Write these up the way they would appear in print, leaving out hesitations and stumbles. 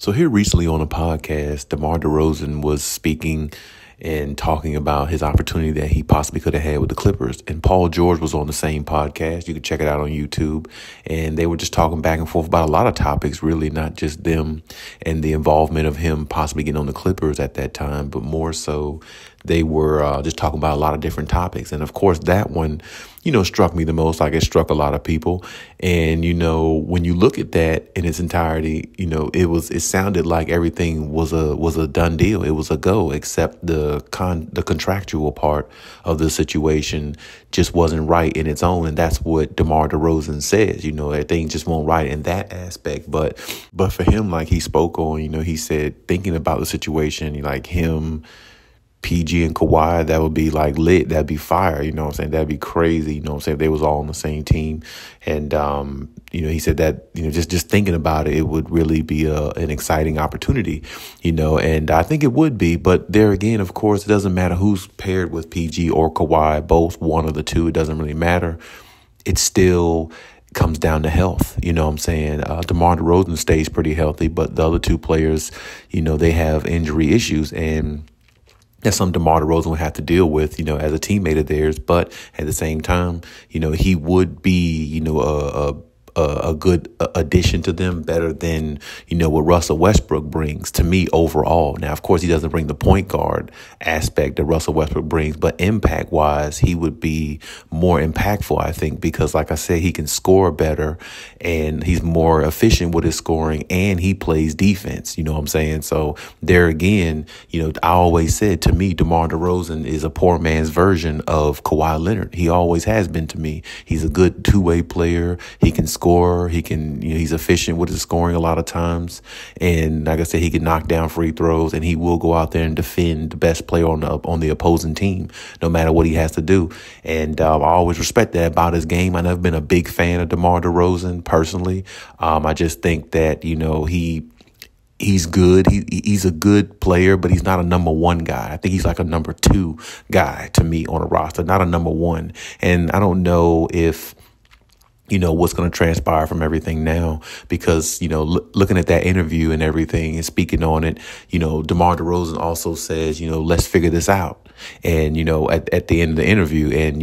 So here recently on a podcast, DeMar DeRozan was speaking and talking about his opportunity that he possibly could have had with the Clippers. And Paul George was on the same podcast. You can check it out on YouTube. And they were just talking back and forth about a lot of topics, really, not just them and the involvement of him possibly getting on the Clippers at that time, but more so they were just talking about a lot of different topics. And of course, that one, struck me the most, like it struck a lot of people. And, when you look at that in its entirety, it sounded like everything was a done deal. It was a go, except the contractual part of the situation just wasn't right in its own. And that's what DeMar DeRozan says, everything just won't right in that aspect. But for him, like he spoke on, he said, thinking about the situation, like him, PG and Kawhi, that would be like lit. That'd be fire. That'd be crazy. If they was all on the same team. And, he said that, just thinking about it, it would really be an exciting opportunity, and I think it would be. But there again, of course, it doesn't matter who's paired with PG or Kawhi, both one of the two. It doesn't really matter. It still comes down to health. DeMar DeRozan stays pretty healthy, but the other two players, they have injury issues, and that's something DeMar DeRozan would have to deal with, as a teammate of theirs. But at the same time, he would be, a good addition to them, better than, what Russell Westbrook brings to me overall. Now, of course, he doesn't bring the point guard aspect that Russell Westbrook brings, but impact wise, he would be more impactful, I think, because like I said, he can score better and he's more efficient with his scoring and he plays defense. You know what I'm saying? So there again, I always said, to me, DeMar DeRozan is a poor man's version of Kawhi Leonard. He always has been to me. He's a good two-way player. He can score. He can, he's efficient with his scoring a lot of times. And like I said, he can knock down free throws and he will go out there and defend the best player on the opposing team, no matter what he has to do. And I always respect that about his game. I've never been a big fan of DeMar DeRozan personally. I just think that, he's good. He's a good player, but he's not a number one guy. I think he's like a number two guy to me on a roster, not a number one. And I don't know if what's going to transpire from everything now, because, looking at that interview and everything and speaking on it, DeMar DeRozan also says, let's figure this out. And, at the end of the interview and,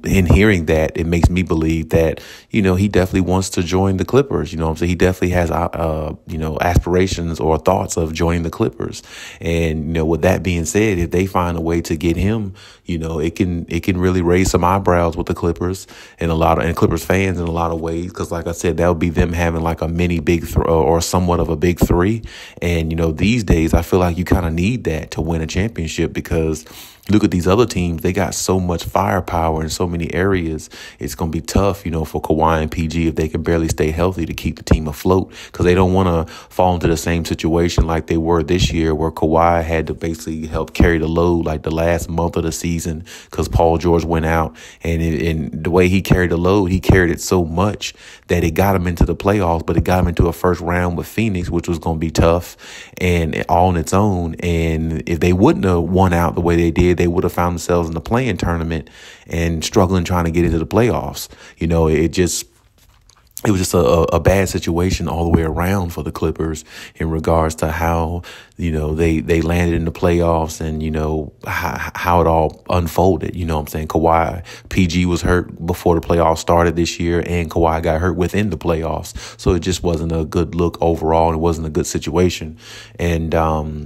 in hearing that, it makes me believe that, he definitely wants to join the Clippers. So he definitely has, aspirations or thoughts of joining the Clippers. And, with that being said, if they find a way to get him, it can really raise some eyebrows with the Clippers and Clippers fans in a lot of ways. Cause like I said, that would be them having like a mini big or somewhat of a big three. And, these days I feel like you kind of need that to win a championship, because look at these other teams. They got so much firepower in so many areas. It's going to be tough, for Kawhi and PG if they can barely stay healthy to keep the team afloat, because they don't want to fall into the same situation like they were this year, where Kawhi had to basically help carry the load like the last month of the season because Paul George went out. And the way he carried the load, he carried it so much that it got him into the playoffs, but it got him into a first round with Phoenix, which was going to be tough and all on its own. And if they wouldn't have won out the way they did, they would have found themselves in the play-in tournament and struggling trying to get into the playoffs. It was just a bad situation all the way around for the Clippers in regards to how, they landed in the playoffs and, how it all unfolded. Kawhi, PG was hurt before the playoffs started this year, and Kawhi got hurt within the playoffs. So it just wasn't a good look overall. And it wasn't a good situation. And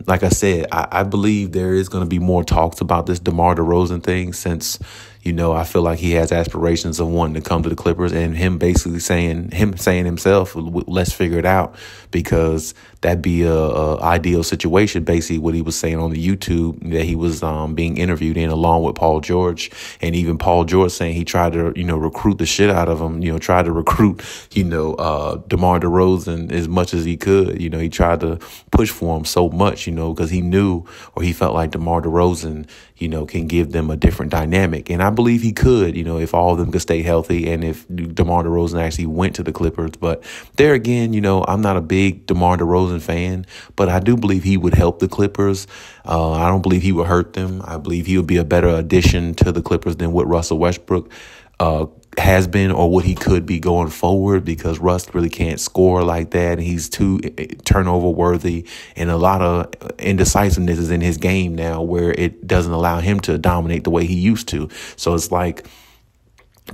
like I said, I believe there is going to be more talks about this DeMar DeRozan thing, since I feel like he has aspirations of wanting to come to the Clippers, and him basically saying himself, let's figure it out, because that'd be a ideal situation. Basically what he was saying on the YouTube that he was being interviewed in, along with Paul George, and even Paul George saying he tried to, recruit the shit out of him, tried to recruit, DeMar DeRozan as much as he could. He tried to push for him so much, because he knew, or he felt like DeMar DeRozan, can give them a different dynamic. And I believe he could, if all of them could stay healthy and if DeMar DeRozan actually went to the Clippers. But there again, I'm not a big DeMar DeRozan fan, but I do believe he would help the Clippers. I don't believe he would hurt them. I believe he would be a better addition to the Clippers than what Russell Westbrook has been or what he could be going forward, because Russ really can't score like that. And he's too turnover worthy, and a lot of indecisiveness is in his game now where it doesn't allow him to dominate the way he used to. So it's like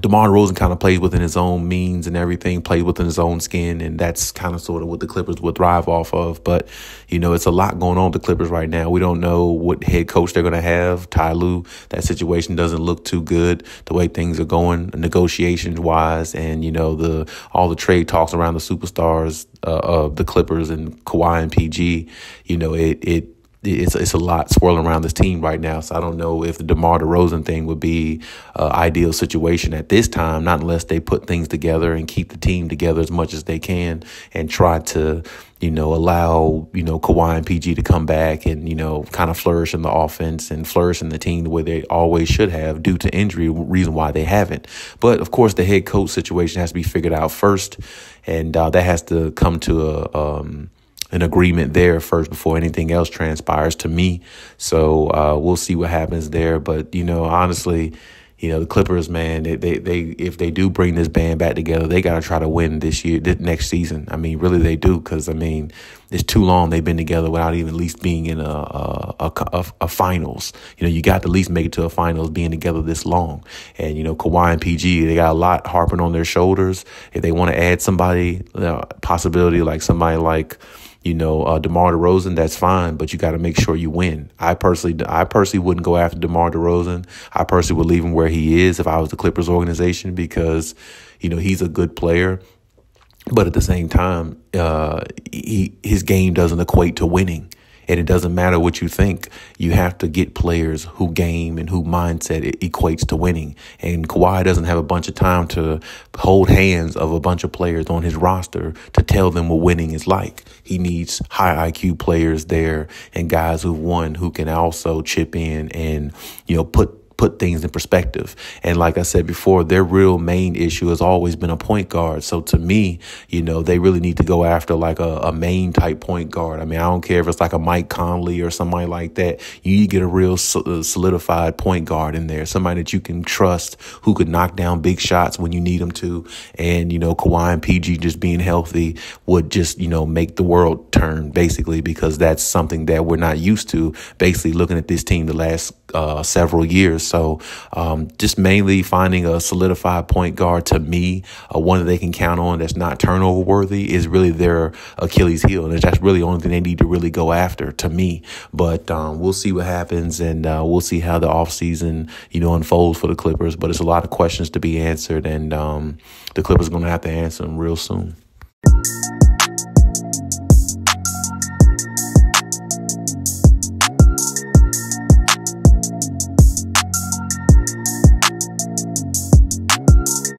DeMar DeRozan kind of plays within his own means and everything, plays within his own skin, and that's kind of sort of what the Clippers would thrive off of. But, it's a lot going on with the Clippers right now. We don't know what head coach they're going to have. Ty Lue, that situation doesn't look too good the way things are going negotiations-wise, and, all the trade talks around the superstars of the Clippers and Kawhi and PG, it's a lot swirling around this team right now. So I don't know if the DeMar DeRozan thing would be an ideal situation at this time, not unless they put things together and keep the team together as much as they can and try to, allow, Kawhi and PG to come back and, kind of flourish in the offense and flourish in the team the way they always should have due to injury, reason why they haven't. But, of course, the head coach situation has to be figured out first, and that has to come to an agreement there first before anything else transpires, to me. So we'll see what happens there. But, honestly, the Clippers, man, they if they do bring this band back together, they got to try to win this next season. I mean, really they do, because, it's too long they've been together without even at least being in a finals. You got to at least make it to a finals being together this long. And, Kawhi and PG, they got a lot harping on their shoulders. If they want to add somebody, possibility like somebody like, DeMar DeRozan, that's fine, but you got to make sure you win. I personally wouldn't go after DeMar DeRozan. I personally would leave him where he is if I was the Clippers organization, because, he's a good player. But at the same time, his game doesn't equate to winning. And it doesn't matter what you think. You have to get players who game and who mindset it equates to winning. And Kawhi doesn't have a bunch of time to hold hands of a bunch of players on his roster to tell them what winning is like. He needs high IQ players there and guys who've won who can also chip in and, put things in perspective. And like I said before, their real main issue has always been a point guard. So to me, they really need to go after like a main type point guard. I don't care if it's like a Mike Conley or somebody like that. You need to get a real solidified point guard in there, somebody that you can trust who could knock down big shots when you need them to. And, Kawhi and PG just being healthy would just, make the world turn, basically, because that's something that we're not used to, basically looking at this team the last several years. So just mainly finding a solidified point guard, to me, one that they can count on that's not turnover worthy, is really their Achilles heel. And that's really the only thing they need to really go after, to me. But we'll see what happens, and we'll see how the offseason, unfolds for the Clippers. But it's a lot of questions to be answered, and the Clippers are going to have to answer them real soon.